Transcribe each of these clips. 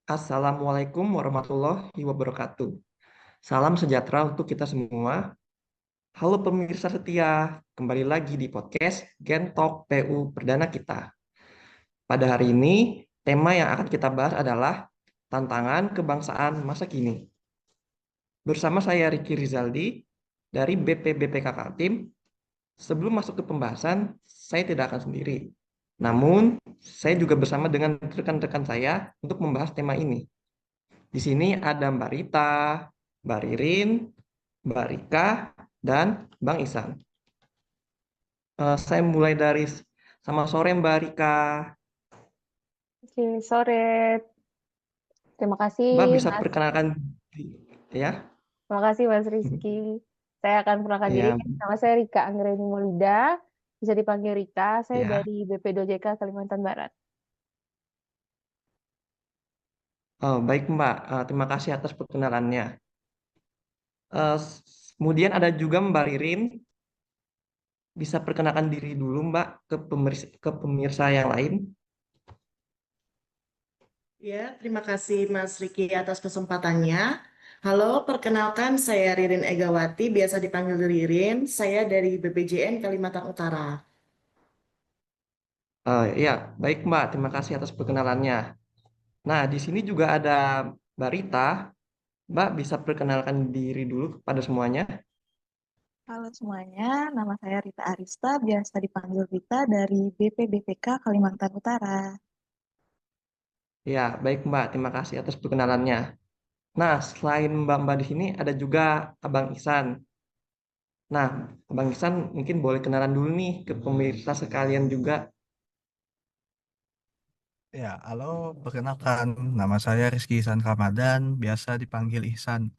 Assalamualaikum warahmatullahi wabarakatuh. Salam sejahtera untuk kita semua. Halo pemirsa setia, kembali lagi di podcast Gen Talk PU Perdana kita. Pada hari ini, tema yang akan kita bahas adalah tantangan kebangsaan masa kini. Bersama saya Riki Rizaldi dari BPBPK Kaltim. Sebelum masuk ke pembahasan, saya tidak akan sendiri. Namun, saya juga bersama dengan rekan-rekan saya untuk membahas tema ini. Di sini ada Mbak Rita, Mbak Ririn, Mbak Rika, dan Bang Isan. Saya mulai dari sama sore Mbak Rika. Oke, sore. Terima kasih, Mbak bisa Mas. perkenalkan ya? Terima kasih, Mas Rizky. Saya akan perkenalkan diri. Ya, Nama saya Rika Anggreni Maulida. Bisa dipanggil Rika. Saya ya. dari BP2JK Kalimantan Barat. Oh, baik Mbak. Terima kasih atas perkenalannya. Kemudian ada juga Mbak Ririn. Bisa perkenalkan diri dulu Mbak ke pemirsa yang lain. Ya, terima kasih Mas Riki atas kesempatannya. Halo, perkenalkan saya Ririn Egawati, biasa dipanggil Ririn. Saya dari BPJN Kalimantan Utara. Ya, baik Mbak. Terima kasih atas perkenalannya. Nah, di sini juga ada Mbak Rita. Mbak bisa perkenalkan diri dulu kepada semuanya. Halo semuanya, nama saya Rita Arista, biasa dipanggil Rita dari BPBPK Kalimantan Utara. Ya, baik Mbak. Terima kasih atas perkenalannya. Nah, selain Mbak-Mbak di sini ada juga Abang Ihsan. Nah, Abang Ihsan mungkin boleh kenalan dulu nih ke pemirsa sekalian juga. Ya, halo, perkenalkan, nama saya Rizky Ihsan Ramadan, biasa dipanggil Ihsan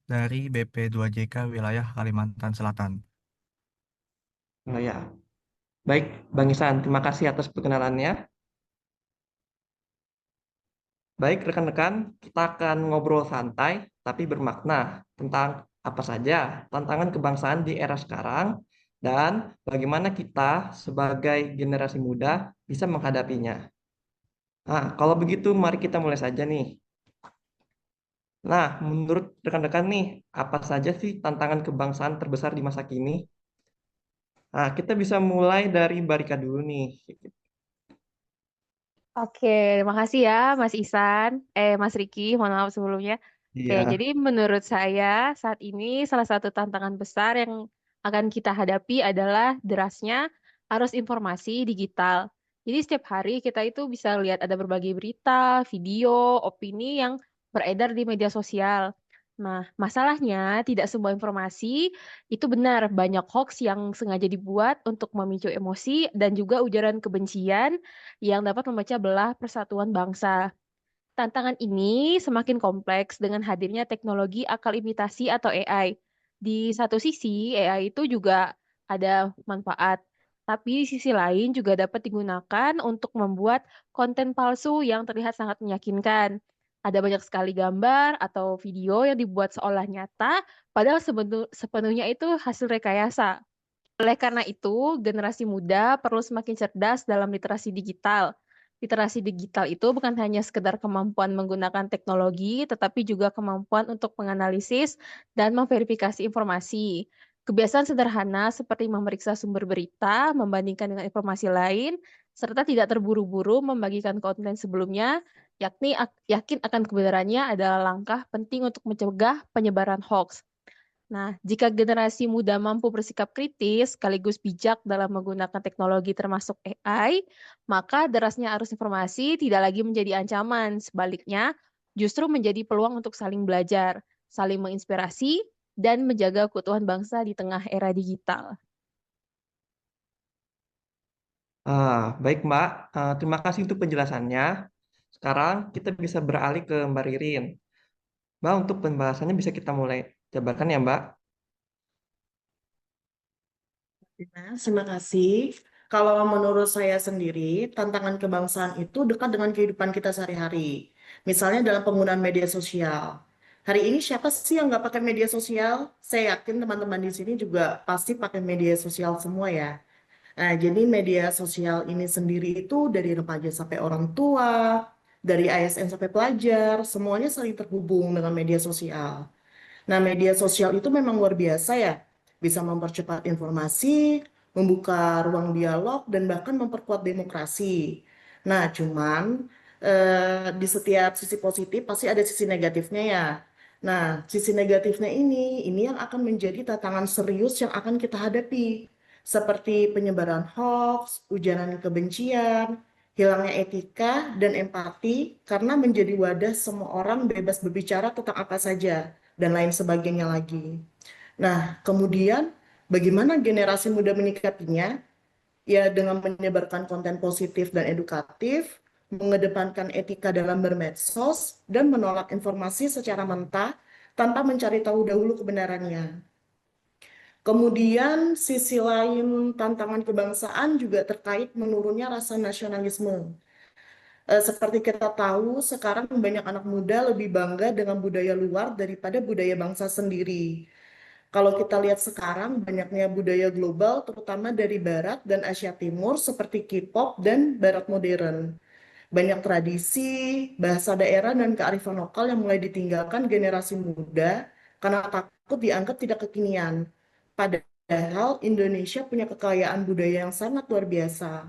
dari BP2JK wilayah Kalimantan Selatan. Nah, ya, baik Bang Ihsan. Terima kasih atas perkenalannya. Baik rekan-rekan, kita akan ngobrol santai tapi bermakna tentang apa saja tantangan kebangsaan di era sekarang dan bagaimana kita sebagai generasi muda bisa menghadapinya. Nah, kalau begitu mari kita mulai saja nih. Nah, menurut rekan-rekan nih, apa saja sih tantangan kebangsaan terbesar di masa kini? Nah, kita bisa mulai dari Barika dulu nih. Oke, terima kasih ya, Mas Isan. Mas Riki, mohon maaf sebelumnya. Oke, Iya. jadi menurut saya saat ini salah satu tantangan besar yang akan kita hadapi adalah derasnya arus informasi digital. Jadi setiap hari kita itu bisa lihat ada berbagai berita, video, opini yang beredar di media sosial. Nah, masalahnya tidak semua informasi itu benar. Banyak hoax yang sengaja dibuat untuk memicu emosi dan juga ujaran kebencian yang dapat memecah belah persatuan bangsa. Tantangan ini semakin kompleks dengan hadirnya teknologi akal imitasi atau AI. Di satu sisi, AI itu juga ada manfaat, tapi di sisi lain juga dapat digunakan untuk membuat konten palsu yang terlihat sangat meyakinkan. Ada banyak sekali gambar atau video yang dibuat seolah nyata, padahal sepenuhnya itu hasil rekayasa. Oleh karena itu, generasi muda perlu semakin cerdas dalam literasi digital. Literasi digital itu bukan hanya sekedar kemampuan menggunakan teknologi, tetapi juga kemampuan untuk menganalisis dan memverifikasi informasi. Kebiasaan sederhana seperti memeriksa sumber berita, membandingkan dengan informasi lain, serta tidak terburu-buru membagikan konten sebelumnya, yakni yakin akan kebenarannya adalah langkah penting untuk mencegah penyebaran hoax. Nah, jika generasi muda mampu bersikap kritis sekaligus bijak dalam menggunakan teknologi termasuk AI, maka derasnya arus informasi tidak lagi menjadi ancaman. Sebaliknya, justru menjadi peluang untuk saling belajar, saling menginspirasi, dan menjaga keutuhan bangsa di tengah era digital. Baik Mbak, terima kasih untuk penjelasannya. Sekarang kita bisa beralih ke Mbak Ririn. Mbak, untuk pembahasannya bisa kita mulai jabarkan ya Mbak? Mas, terima kasih. Kalau menurut saya sendiri, tantangan kebangsaan itu dekat dengan kehidupan kita sehari-hari. Misalnya dalam penggunaan media sosial. Hari ini siapa sih yang nggak pakai media sosial? Saya yakin teman-teman di sini juga pasti pakai media sosial semua ya. Nah, jadi media sosial ini sendiri itu dari remaja sampai orang tua, Dari ASN sampai pelajar, semuanya saling terhubung dengan media sosial. Nah, media sosial itu memang luar biasa ya. Bisa mempercepat informasi, membuka ruang dialog, dan bahkan memperkuat demokrasi. Nah, cuman di setiap sisi positif pasti ada sisi negatifnya ya. Nah, sisi negatifnya ini yang akan menjadi tantangan serius yang akan kita hadapi. Seperti penyebaran hoax, ujaran kebencian, hilangnya etika dan empati karena menjadi wadah semua orang bebas berbicara tentang apa saja dan lain sebagainya lagi. Nah, kemudian bagaimana generasi muda menyikapinya? Ya, dengan menyebarkan konten positif dan edukatif, mengedepankan etika dalam bermedsos, dan menolak informasi secara mentah tanpa mencari tahu dahulu kebenarannya. Kemudian, sisi lain tantangan kebangsaan juga terkait menurunnya rasa nasionalisme. Seperti kita tahu, sekarang banyak anak muda lebih bangga dengan budaya luar daripada budaya bangsa sendiri. Kalau kita lihat sekarang, banyaknya budaya global, terutama dari Barat dan Asia Timur, seperti K-pop dan Barat modern. Banyak tradisi, bahasa daerah, dan kearifan lokal yang mulai ditinggalkan generasi muda karena takut dianggap tidak kekinian. Padahal Indonesia punya kekayaan budaya yang sangat luar biasa.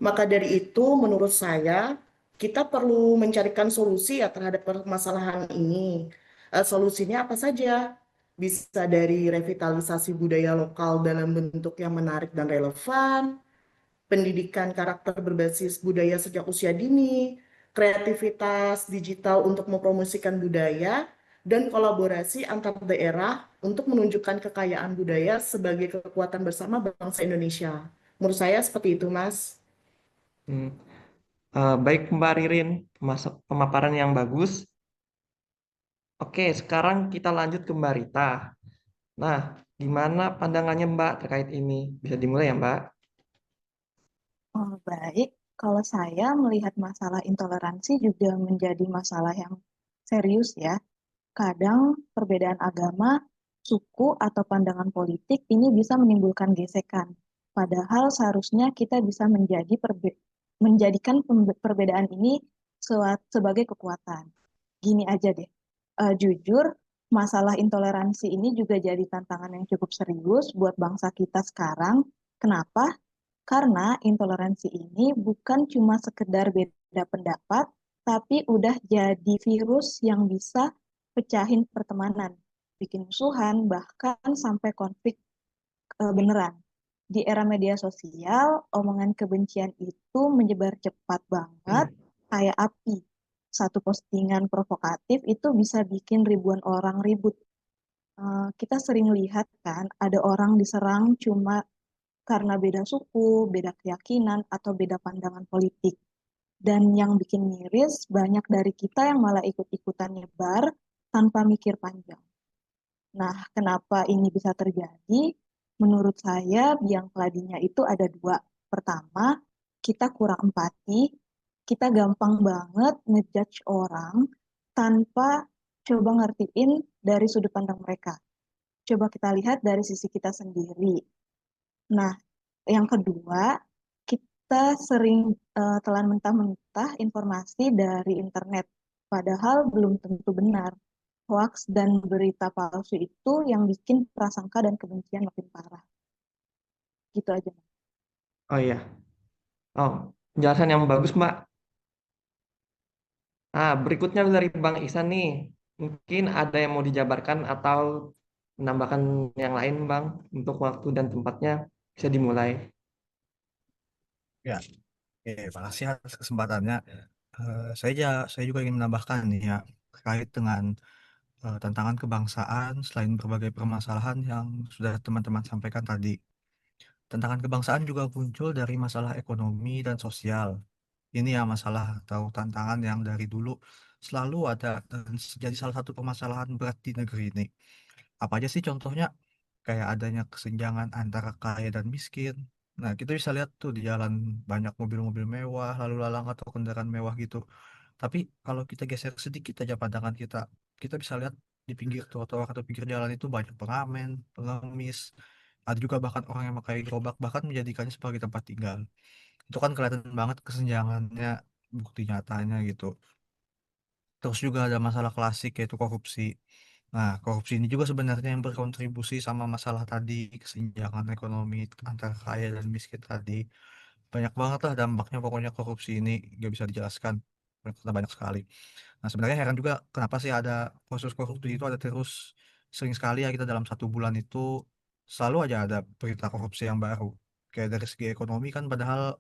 Maka dari itu, menurut saya, kita perlu mencarikan solusi ya terhadap permasalahan ini. Solusinya apa saja? Bisa dari revitalisasi budaya lokal dalam bentuk yang menarik dan relevan, pendidikan karakter berbasis budaya sejak usia dini, kreativitas digital untuk mempromosikan budaya, dan kolaborasi antar daerah untuk menunjukkan kekayaan budaya sebagai kekuatan bersama bangsa Indonesia. Menurut saya seperti itu, Mas. Hmm. Baik Mbak Ririn, pemaparan yang bagus. Oke, sekarang kita lanjut ke Mbak Rita. Nah, gimana pandangannya Mbak terkait ini? Bisa dimulai ya Mbak? Oh, baik. Kalau saya melihat masalah intoleransi juga menjadi masalah yang serius ya. Kadang perbedaan agama, suku, atau pandangan politik ini bisa menimbulkan gesekan. Padahal seharusnya kita bisa menjadikan perbedaan ini sebagai kekuatan. Gini aja deh, jujur, masalah intoleransi ini juga jadi tantangan yang cukup serius buat bangsa kita sekarang. Kenapa? Karena intoleransi ini bukan cuma sekedar beda pendapat, tapi udah jadi virus yang bisa pecahin pertemanan, bikin musuhan, bahkan sampai konflik beneran. Di era media sosial, omongan kebencian itu menyebar cepat banget, kayak api. Satu postingan provokatif itu bisa bikin ribuan orang ribut. Kita sering lihat kan, ada orang diserang cuma karena beda suku, beda keyakinan, atau beda pandangan politik. Dan yang bikin miris, banyak dari kita yang malah ikut-ikutan nyebar tanpa mikir panjang. Nah, kenapa ini bisa terjadi? Menurut saya, biang keladinya itu ada dua. Pertama, kita kurang empati, kita gampang banget ngejudge orang tanpa coba ngertiin dari sudut pandang mereka. Coba kita lihat dari sisi kita sendiri. Nah, yang kedua, kita sering telan mentah-mentah informasi dari internet, padahal belum tentu benar. Hoax dan berita palsu itu yang bikin prasangka dan kebencian makin parah. Gitu aja. Oh iya. Oh, penjelasan yang bagus Mbak. Berikutnya dari Bang Ihsan nih. Mungkin ada yang mau dijabarkan atau menambahkan yang lain Bang untuk waktu dan tempatnya bisa dimulai. Ya, oke, makasih atas kesempatannya. Saya juga ingin menambahkan nih ya terkait dengan tantangan kebangsaan selain berbagai permasalahan yang sudah teman-teman sampaikan tadi. Tantangan kebangsaan juga muncul dari masalah ekonomi dan sosial. Ini ya masalah atau tantangan yang dari dulu selalu ada dan jadi salah satu permasalahan berat di negeri ini. Apa aja sih contohnya? Kayak adanya kesenjangan antara kaya dan miskin. Nah, kita bisa lihat tuh di jalan banyak mobil-mobil mewah, lalu lalang atau kendaraan mewah gitu. Tapi kalau kita geser sedikit aja pandangan kita, kita bisa lihat di pinggir trotoar atau pinggir jalan itu banyak pengamen, pengemis, ada juga bahkan orang yang memakai gerobak bahkan menjadikannya sebagai tempat tinggal. Itu kan kelihatan banget kesenjangannya bukti nyatanya gitu. Terus juga ada masalah klasik yaitu korupsi. Nah, korupsi ini juga sebenarnya yang berkontribusi sama masalah tadi, kesenjangan ekonomi antara kaya dan miskin tadi. Banyak banget lah dampaknya, pokoknya korupsi ini nggak bisa dijelaskan karena banyak sekali. Nah, sebenarnya heran juga kenapa sih ada proses korupsi itu ada terus. Sering sekali ya kita dalam 1 bulan itu selalu aja ada berita korupsi yang baru. Kayak dari segi ekonomi kan padahal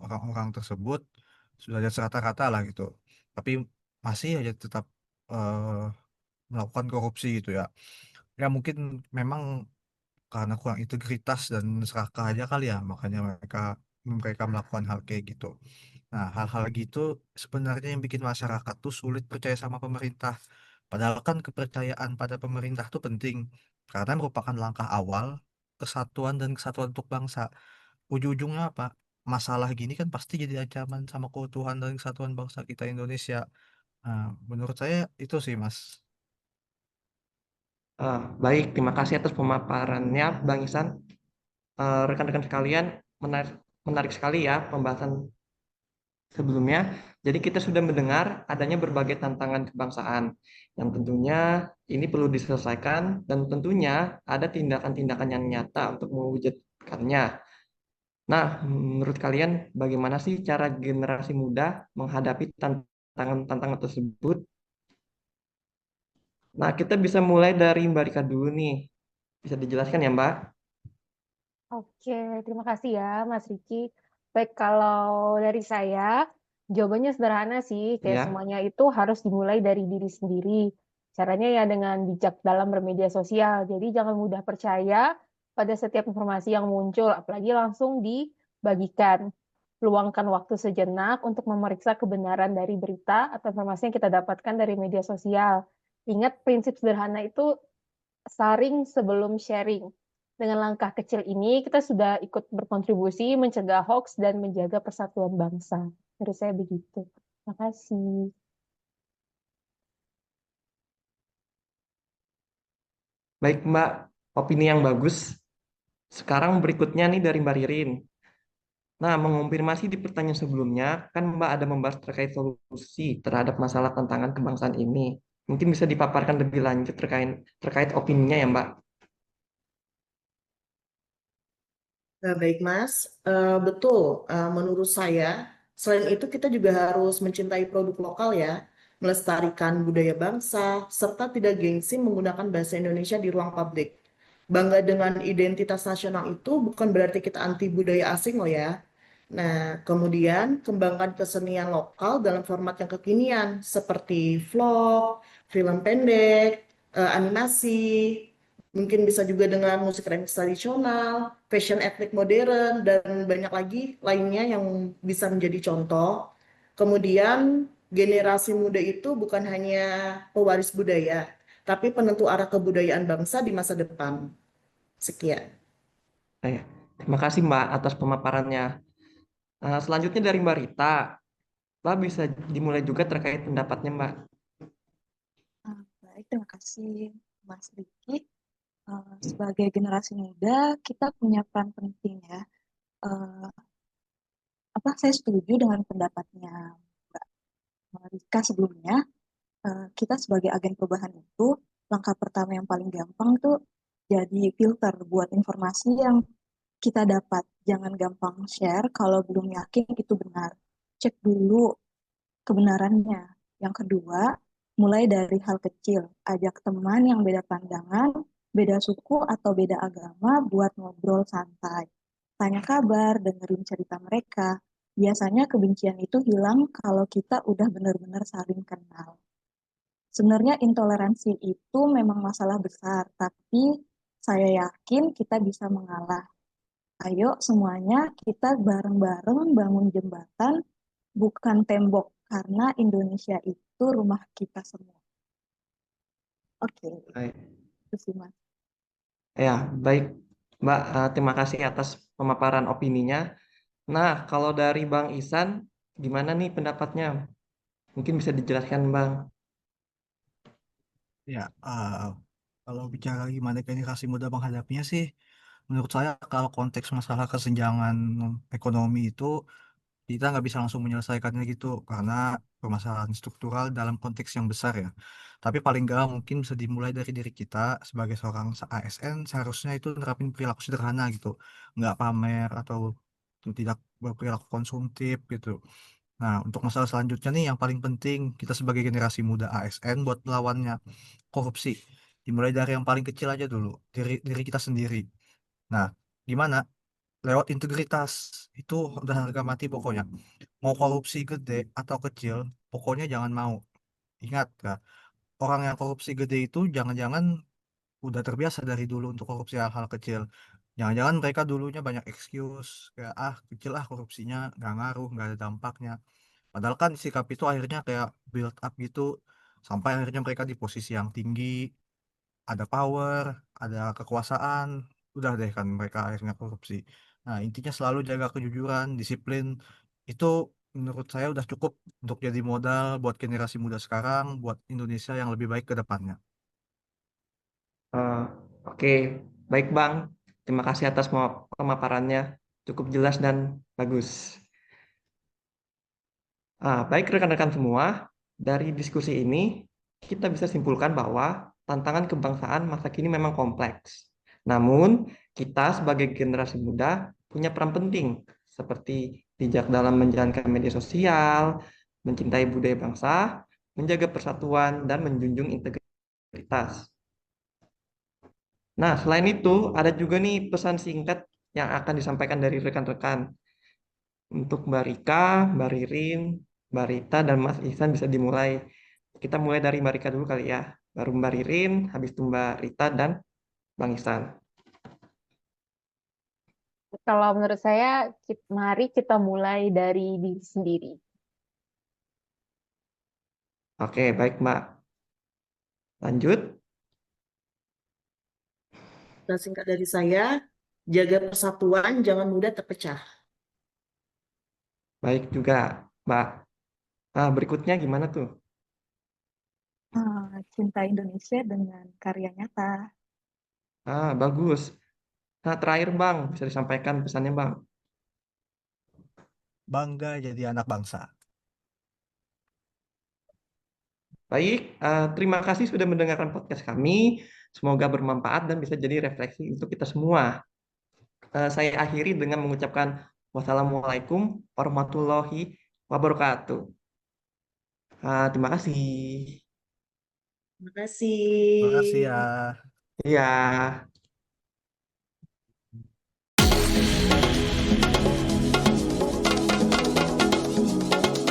orang-orang tersebut sudah ada rata-rata lah gitu. Tapi masih aja tetap eh, melakukan korupsi gitu ya. Ya mungkin memang karena kurang integritas dan serakah aja kali ya, makanya mereka mereka melakukan hal kayak gitu. Nah, hal-hal gitu sebenarnya yang bikin masyarakat tuh sulit percaya sama pemerintah. Padahal kan kepercayaan pada pemerintah tuh penting karena merupakan langkah awal kesatuan dan kesatuan untuk bangsa. Ujung-ujungnya apa? Masalah gini kan pasti jadi ancaman sama keutuhan dan kesatuan bangsa kita Indonesia. Nah, menurut saya itu sih, Mas. Baik, terima kasih atas pemaparannya, Bang Ihsan. Rekan-rekan sekalian, menarik, menarik sekali ya pembahasan sebelumnya. Jadi kita sudah mendengar adanya berbagai tantangan kebangsaan yang tentunya ini perlu diselesaikan dan tentunya ada tindakan-tindakan yang nyata untuk mewujudkannya. Nah, menurut kalian bagaimana sih cara generasi muda menghadapi tantangan-tantangan tersebut? Nah, kita bisa mulai dari Mbak Rika dulu nih. Bisa dijelaskan ya, Mbak? Oke, terima kasih ya Mas Riki. Baik, kalau dari saya, jawabannya sederhana sih. Kayak Ya. semuanya itu harus dimulai dari diri sendiri. Caranya ya dengan bijak dalam bermedia sosial. Jadi jangan mudah percaya pada setiap informasi yang muncul, apalagi langsung dibagikan. Luangkan waktu sejenak untuk memeriksa kebenaran dari berita atau informasi yang kita dapatkan dari media sosial. Ingat prinsip sederhana itu saring sebelum sharing. Dengan langkah kecil ini, kita sudah ikut berkontribusi mencegah hoax dan menjaga persatuan bangsa. Menurut saya begitu. Terima kasih. Baik, Mbak. Opini yang bagus. Sekarang berikutnya nih dari Mbak Ririn. Nah, mengonfirmasi di pertanyaan sebelumnya, kan Mbak ada membahas terkait solusi terhadap masalah tantangan kebangsaan ini. Mungkin bisa dipaparkan lebih lanjut terkait opininya ya, Mbak. Baik, Mas. Betul. Menurut saya, selain itu kita juga harus mencintai produk lokal ya, melestarikan budaya bangsa, serta tidak gengsi menggunakan bahasa Indonesia di ruang publik. Bangga dengan identitas nasional itu bukan berarti kita anti budaya asing loh ya. Nah, kemudian kembangkan kesenian lokal dalam format yang kekinian seperti vlog, film pendek, animasi, mungkin bisa juga dengan musik remix tradisional, fashion etnik modern, dan banyak lagi lainnya yang bisa menjadi contoh. Kemudian generasi muda itu bukan hanya pewaris budaya, tapi penentu arah kebudayaan bangsa di masa depan. Sekian. Ya. Terima kasih, Mbak, atas pemaparannya. Selanjutnya dari Mbak Rita. Mbak bisa dimulai juga terkait pendapatnya, Mbak. Baik, terima kasih Mas Riki. Sebagai generasi muda, kita punya peran penting ya. Eh, saya setuju dengan pendapatnya Mbak Rika sebelumnya. Kita sebagai agen perubahan itu, langkah pertama yang paling gampang tuh jadi filter buat informasi yang kita dapat. Jangan gampang share kalau belum yakin itu benar. Cek dulu kebenarannya. Yang kedua, mulai dari hal kecil. Ajak teman yang beda pandangan, beda suku atau beda agama buat ngobrol santai. Tanya kabar, dengerin cerita mereka. Biasanya kebencian itu hilang kalau kita udah benar-benar saling kenal. Sebenarnya intoleransi itu memang masalah besar, tapi saya yakin kita bisa mengalah. Ayo semuanya kita bareng-bareng bangun jembatan, bukan tembok, karena Indonesia itu rumah kita semua. Oke, Baik. itu sih Mas. Ya, baik, Mbak. Terima kasih atas pemaparan opininya. Nah, kalau dari Bang Isan, gimana nih pendapatnya? Mungkin bisa dijelaskan, Bang. Ya, kalau bicara gimana generasi muda menghadapinya sih, menurut saya kalau konteks masalah kesenjangan ekonomi itu kita nggak bisa langsung menyelesaikannya gitu karena permasalahan struktural dalam konteks yang besar ya. Tapi paling nggak mungkin bisa dimulai dari diri kita sebagai seorang ASN, seharusnya itu nerapin perilaku sederhana gitu, nggak pamer atau tidak berperilaku konsumtif gitu. Nah, untuk masalah selanjutnya nih yang paling penting kita sebagai generasi muda ASN buat melawannya korupsi. Dimulai dari yang paling kecil aja dulu, diri diri kita sendiri. Nah, gimana? Lewat integritas itu udah harga mati pokoknya. Mau korupsi gede atau kecil, pokoknya jangan mau. Ingat ya, orang yang korupsi gede itu jangan-jangan udah terbiasa dari dulu untuk korupsi hal-hal kecil. Jangan-jangan mereka dulunya banyak excuse kayak kecil korupsinya nggak ngaruh, nggak ada dampaknya. Padahal kan sikap itu akhirnya kayak build up gitu sampai akhirnya mereka di posisi yang tinggi, ada power, ada kekuasaan, udah deh kan mereka akhirnya korupsi. Nah, intinya selalu jaga kejujuran, disiplin, itu menurut saya udah cukup untuk jadi modal buat generasi muda sekarang, buat Indonesia yang lebih baik ke depannya. Eh, oke, baik Bang. Terima kasih atas pemaparannya. Cukup jelas dan bagus. Baik rekan-rekan semua, dari diskusi ini kita bisa simpulkan bahwa tantangan kebangsaan masa kini memang kompleks. Namun, kita sebagai generasi muda punya peran penting seperti bijak dalam menjalankan media sosial, mencintai budaya bangsa, menjaga persatuan, dan menjunjung integritas. Nah, selain itu, ada juga nih pesan singkat yang akan disampaikan dari rekan-rekan. Untuk Mbak Rika, Mbak Ririn, Mbak Rita, dan Mas Ihsan bisa dimulai. Kita mulai dari Mbak Rika dulu kali ya. Baru Mbak Ririn, habis itu Mbak Rita, dan Bang Ihsan. Kalau menurut saya, mari kita mulai dari diri sendiri. Oke, baik Mbak. Lanjut. Dan singkat dari saya, jaga persatuan, jangan mudah terpecah. Baik juga, Mbak. Berikutnya gimana tuh? Cinta Indonesia dengan karya nyata. Bagus. Nah, terakhir Bang, bisa disampaikan pesannya Bang. Bangga jadi anak bangsa. Baik, terima kasih sudah mendengarkan podcast kami. Semoga bermanfaat dan bisa jadi refleksi untuk kita semua. Saya akhiri dengan mengucapkan wassalamualaikum warahmatullahi wabarakatuh. Terima kasih. Terima kasih. Terima kasih ya. Iya.